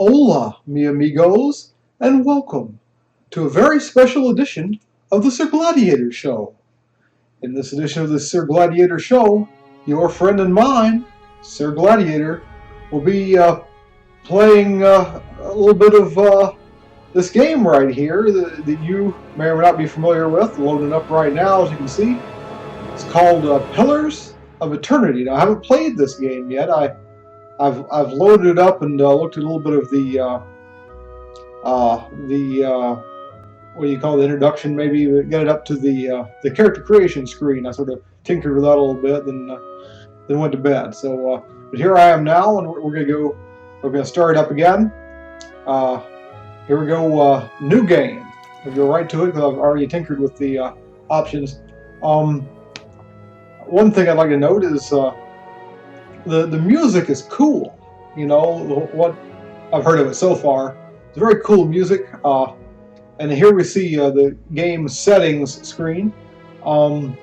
Hola, mi amigos, and welcome to a very special edition of the SirGladiator Show. In this edition of the SirGladiator Show, your friend and mine, SirGladiator, will be playing a little bit of this game right here that you may or may not be familiar with. Loading up right now, as you can see. It's called Pillars of Eternity. Now, I haven't played this game yet. I've loaded it up and looked at a little bit of the what do you call the introduction? Maybe get it up to the character creation screen. I sort of tinkered with that a little bit, then went to bed. So, but here I am now, and we're gonna go. We're gonna start it up again. Here we go. New game. We'll go right to it because I've already tinkered with the options. One thing I'd like to note is the music is cool. You know what I've heard of it so far. It's very cool music. And here we see the game settings screen. I'm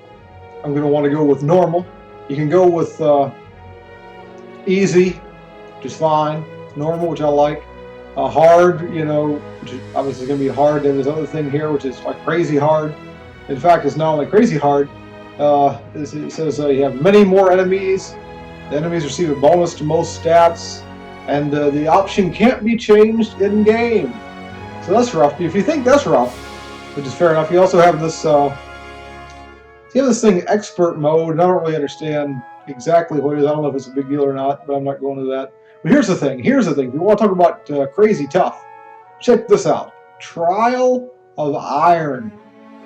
going to want to go with normal. You can go with easy, which is fine. Normal, which I like. Hard, which is obviously going to be hard. Then there's another thing here, which is like crazy hard. In fact, it's not only crazy hard. It says you have many more enemies. The enemies receive a bonus to most stats. And the option can't be changed in game. So that's rough. If you think that's rough, which is fair enough, you also have this. You have this thing, expert mode, and I don't really understand exactly what it is. I don't know if it's a big deal or not, but I'm not going to that. But here's the thing. Here's the thing. If you want to talk about crazy tough, check this out. Trial of Iron.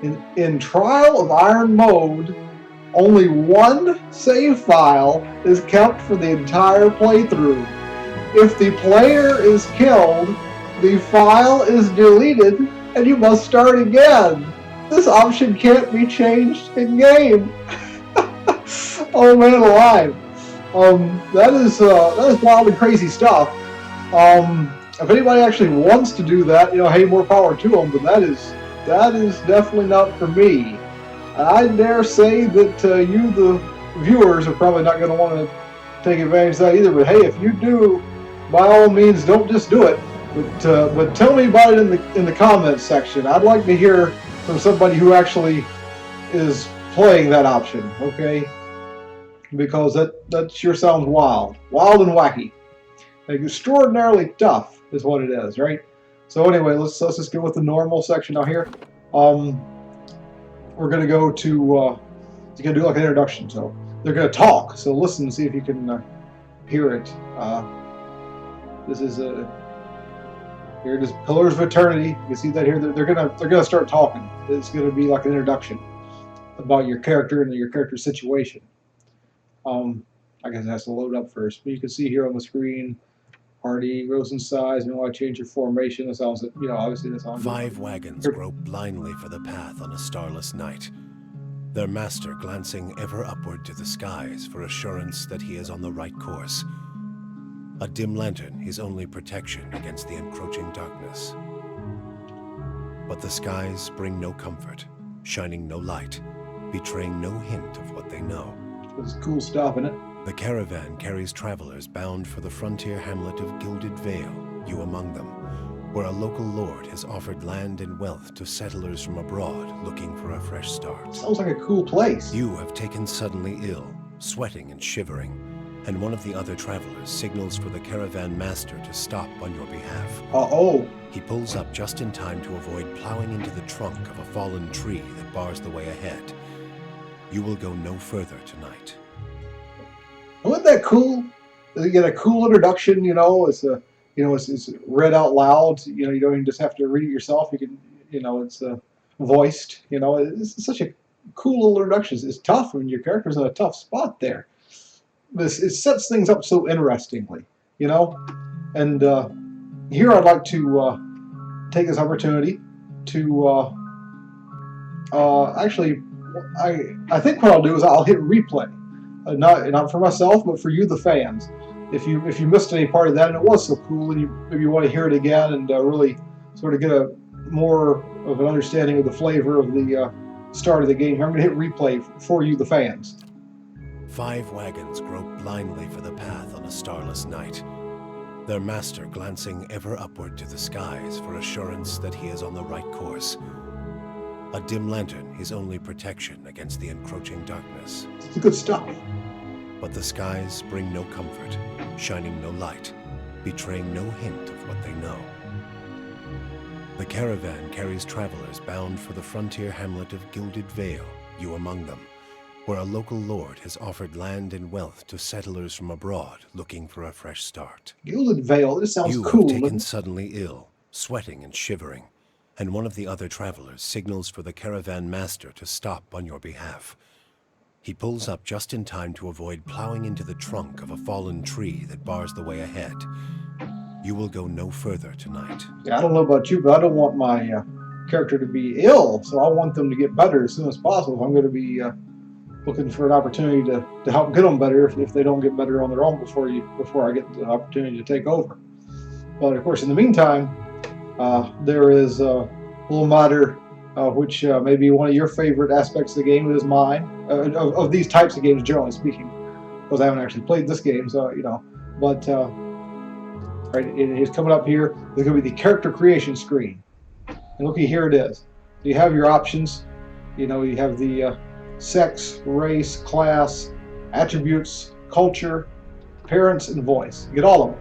In Trial of Iron mode, only one save file is kept for the entire playthrough. If the player is killed, the file is deleted and you must start again. This option can't be changed in game. Oh man alive. That is wild and crazy stuff. If anybody actually wants to do that, hey, more power to them, but that is definitely not for me. I dare say that you, the viewers, are probably not going to want to take advantage of that either, but hey, if you do, by all means, don't just do it. But tell me about it in the comments section. I'd like to hear from somebody who actually is playing that option, okay? Because that sure sounds wild and wacky, like extraordinarily tough is what it is, right? So anyway, let's just go with the normal section now here. We're gonna go to it's gonna do like an introduction. So they're gonna talk. So listen and see if you can hear it. This is here it is, Pillars of Eternity. You can see that here. They're gonna start talking. It's gonna be like an introduction about your character and your character situation. I guess it has to load up first. But you can see here on the screen, party grows in size. You want to change your formation. That sounds, obviously that sounds. 5 wagons grope blindly for the path on a starless night. Their master glancing ever upward to the skies for assurance that he is on the right course. A dim lantern his only protection against the encroaching darkness. But the skies bring no comfort, shining no light, betraying no hint of what they know. There's cool stuff in it. The caravan carries travelers bound for the frontier hamlet of Gilded Vale, you among them, where a local lord has offered land and wealth to settlers from abroad looking for a fresh start. Sounds like a cool place. You have taken suddenly ill, sweating and shivering, and one of the other travelers signals for the caravan master to stop on your behalf. Uh-oh. He pulls up just in time to avoid plowing into the trunk of a fallen tree that bars the way ahead. You will go no further tonight. Wasn't that cool? You get a cool introduction, it's read out loud. You don't even just have to read it yourself. You can, it's voiced. It's such a cool little introduction. It's tough when your character's in a tough spot there. It sets things up so interestingly, And here I'd like to take this opportunity to actually, I think what I'll do is I'll hit replay. Not for myself, but for you, the fans. If you missed any part of that and it was so cool, and maybe you want to hear it again and really sort of get a more of an understanding of the flavor of the start of the game, I'm going to hit replay for you, the fans. 5 wagons grope blindly for the path on a starless night. their master glancing ever upward to the skies for assurance that he is on the right course. A dim lantern his only protection against the encroaching darkness. It's good stuff. But the skies bring no comfort, shining no light, betraying no hint of what they know. The caravan carries travelers bound for the frontier hamlet of Gilded Vale, you among them, where a local lord has offered land and wealth to settlers from abroad looking for a fresh start. Gilded Vale, this sounds You cool. have taken suddenly ill, sweating and shivering, and one of the other travelers signals for the caravan master to stop on your behalf. He pulls up just in time to avoid plowing into the trunk of a fallen tree that bars the way ahead. You will go no further tonight. Yeah, I don't know about you, but I don't want my character to be ill, so I want them to get better as soon as possible. If I'm going to be looking for an opportunity to help get them better if they don't get better on their own before I get the opportunity to take over. But of course, in the meantime, there is a little matter which may be one of your favorite aspects of the game. It is mine, of these types of games, generally speaking, because I haven't actually played this game, so you know. But right, it's coming up here. There's going to be the character creation screen, and looky, here it is. You have your options. You know, you have the sex, race, class, attributes, culture, appearance, and voice. You get all of them.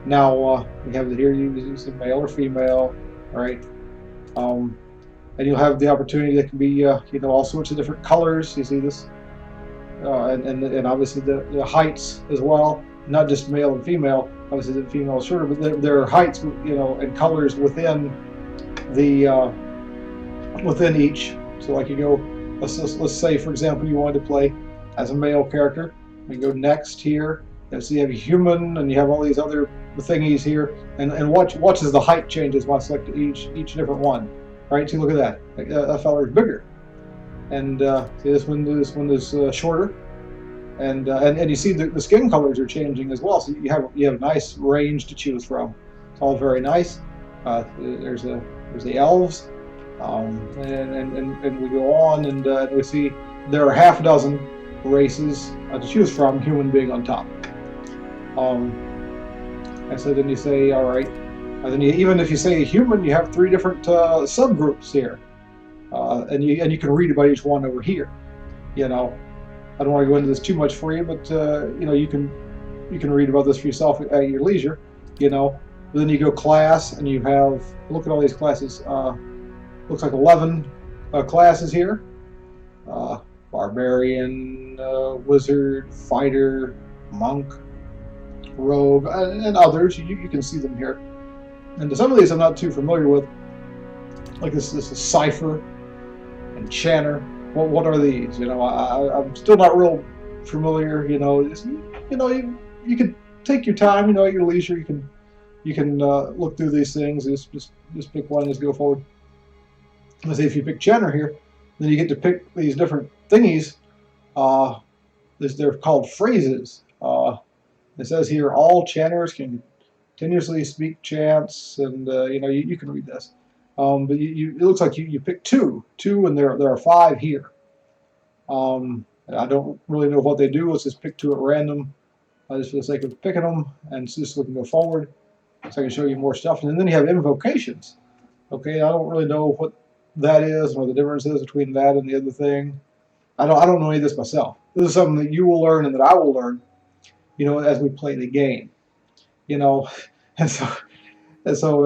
Now we have it here. You use male or female, right? And you'll have the opportunity that can be, you know, all sorts of different colors. You see this, and obviously the heights as well. Not just male and female. Obviously the female is shorter, but there are heights, you know, and colors within the within each. So like you go, let's say for example you wanted to play as a male character. You go next here. And so you have a human, and you have all these other thingies here, and watch as the height changes when I select each different one. Right? See, look at that. That fella is bigger, and see this one is shorter, and you see the skin colors are changing as well. So you have a nice range to choose from. It's all very nice. There's the elves, and we go on, and we see there are half a dozen races to choose from, human being on top. And so then you say, all right, and then even if you say human, you have 3 different subgroups here, and you can read about each one over here. You know, I don't want to go into this too much for you, but you know, you can read about this for yourself at your leisure. You know, then you go class, and you have, look at all these classes. Looks like 11 classes here: barbarian, wizard, fighter, monk, rogue, and others. You can see them here. And some of these I'm not too familiar with. Like this is Cipher and Chanter. What are these? You know, I'm still not real familiar. You know, you can take your time. You know, at your leisure, you can look through these things. Just pick one. Just go forward. Let's say if you pick Chanter here, then you get to pick these different thingies. They're called phrases. It says here, all chanters can continuously speak chants, and you know, you can read this. But it looks like you pick two, and there are 5 here. I don't really know what they do. Let's just pick 2 at random, just for the sake of picking them, and just looking go forward, so I can show you more stuff. And then you have invocations. Okay, I don't really know what that is, or the difference is between that and the other thing. I don't know any of this myself. This is something that you will learn and that I will learn, you know, as we play the game, you know, and so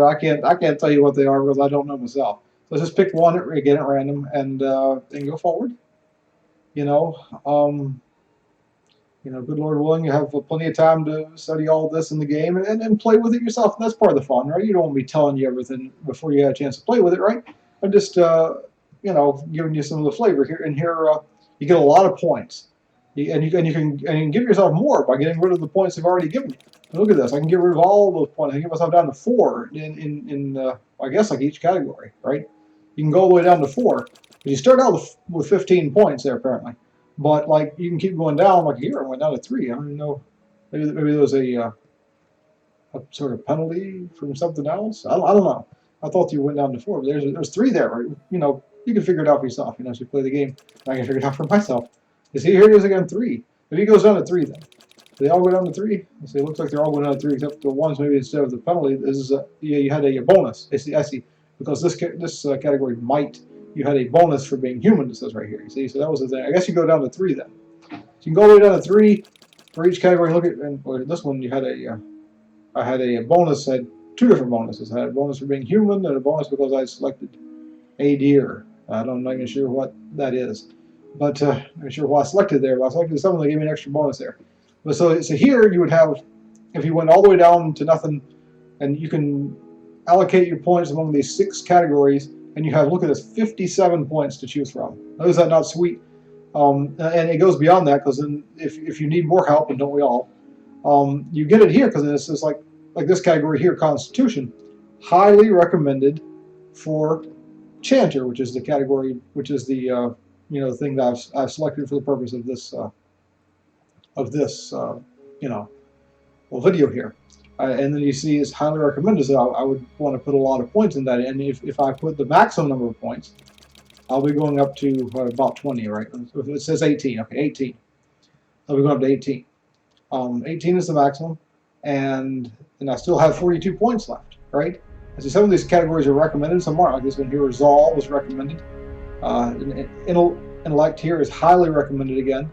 I can't tell you what they are because I don't know myself. So let's just pick one again at random and go forward. You know, good Lord willing, you have plenty of time to study all this in the game and play with it yourself. And that's part of the fun, right? You don't want me telling you everything before you have a chance to play with it, right? I'm just you know, giving you some of the flavor here. And here you get a lot of points. And you can give yourself more by getting rid of the points they've already given you. And look at this. I can get rid of all those points. I can get myself down to 4 in I guess like each category, right? You can go all the way down to 4. But you start out with 15 points there apparently. But like you can keep going down. Like here, I went down to 3. I don't even know. Maybe there was a sort of penalty from something else. I don't know. I thought you went down to 4. But there's 3 there. Right? You know, you can figure it out for yourself. You know, as you play the game, I can figure it out for myself. You see, here it is again, 3. Maybe it goes down to 3 then. They all go down to 3. Let's see, it looks like they're all going down to 3 except the ones maybe instead of the penalty. This is you had a bonus. I see, because this category might, you had a bonus for being human. It says right here. You see, so that was the thing. I guess you go down to 3 then. So you can go all the way down to 3 for each category. Look at, and this one you had I had a bonus. Had 2 different bonuses. I had a bonus for being human and a bonus because I selected a deer. I'm not even sure what that is, but I'm not sure why I selected there. But I selected something that gave me an extra bonus there. But so here you would have, if you went all the way down to nothing, and you can allocate your points among these 6 categories, and you have, look at this, 57 points to choose from. Now, is that not sweet? And it goes beyond that, because then if you need more help, and don't we all, you get it here, because this is like this category here, Constitution, highly recommended for Chanter, which is the category, which is the thing that I've selected for the purpose of this video here. And then you see it's highly recommended, so I would want to put a lot of points in that. And if I put the maximum number of points, I'll be going up to about 20, right? If it says 18, okay, 18. I'll be going up to 18. 18 is the maximum, and I still have 42 points left, right? And so some of these categories are recommended, some aren't. Like this one here, Resolve was recommended. Intellect here is highly recommended again.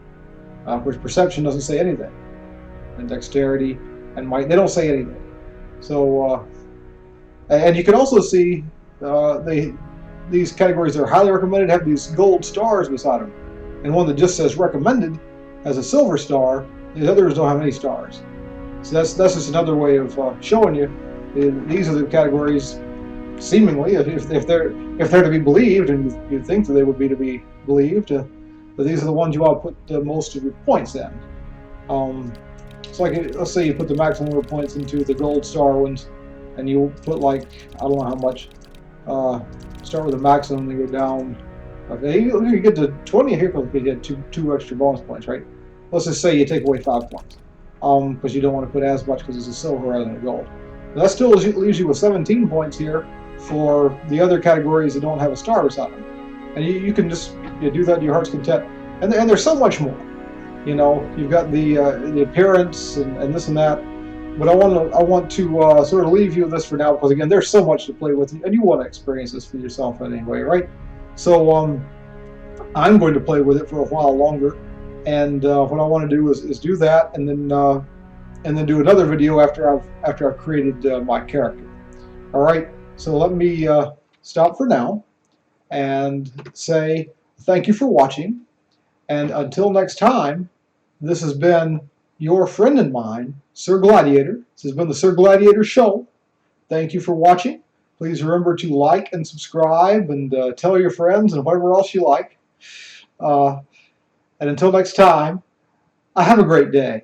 Of course, Perception doesn't say anything. And Dexterity and Might, they don't say anything. So, and you can also see these categories that are highly recommended have these gold stars beside them. And one that just says recommended has a silver star. The others don't have any stars. So that's just another way of showing you these are the categories, seemingly, if they're to be believed, and you'd think that they would be to be believed, but these are the ones you want to put most of your points in. So let's say you put the maximum number of points into the gold star ones, and you put like, I don't know how much, start with the maximum and go down. Okay, you get to 20 here because you get two extra bonus points, right? Let's just say you take away 5 points, because you don't want to put as much because it's a silver rather than a gold. But that still leaves you with 17 points here for the other categories that don't have a star beside them. And you can just do that to your heart's content. And there's so much more. You've got the appearance and this and that. But I want to sort of leave you with this for now, because again, there's so much to play with, and you want to experience this for yourself anyway, right? So I'm going to play with it for a while longer, and what I want to do is do that, and then do another video after I've created my character. All right. So let me stop for now and say thank you for watching, and until next time, this has been your friend and mine, SirGladiator. This has been the SirGladiator Show. Thank you for watching. Please remember to like and subscribe, and tell your friends and whatever else you like. And until next time, have a great day.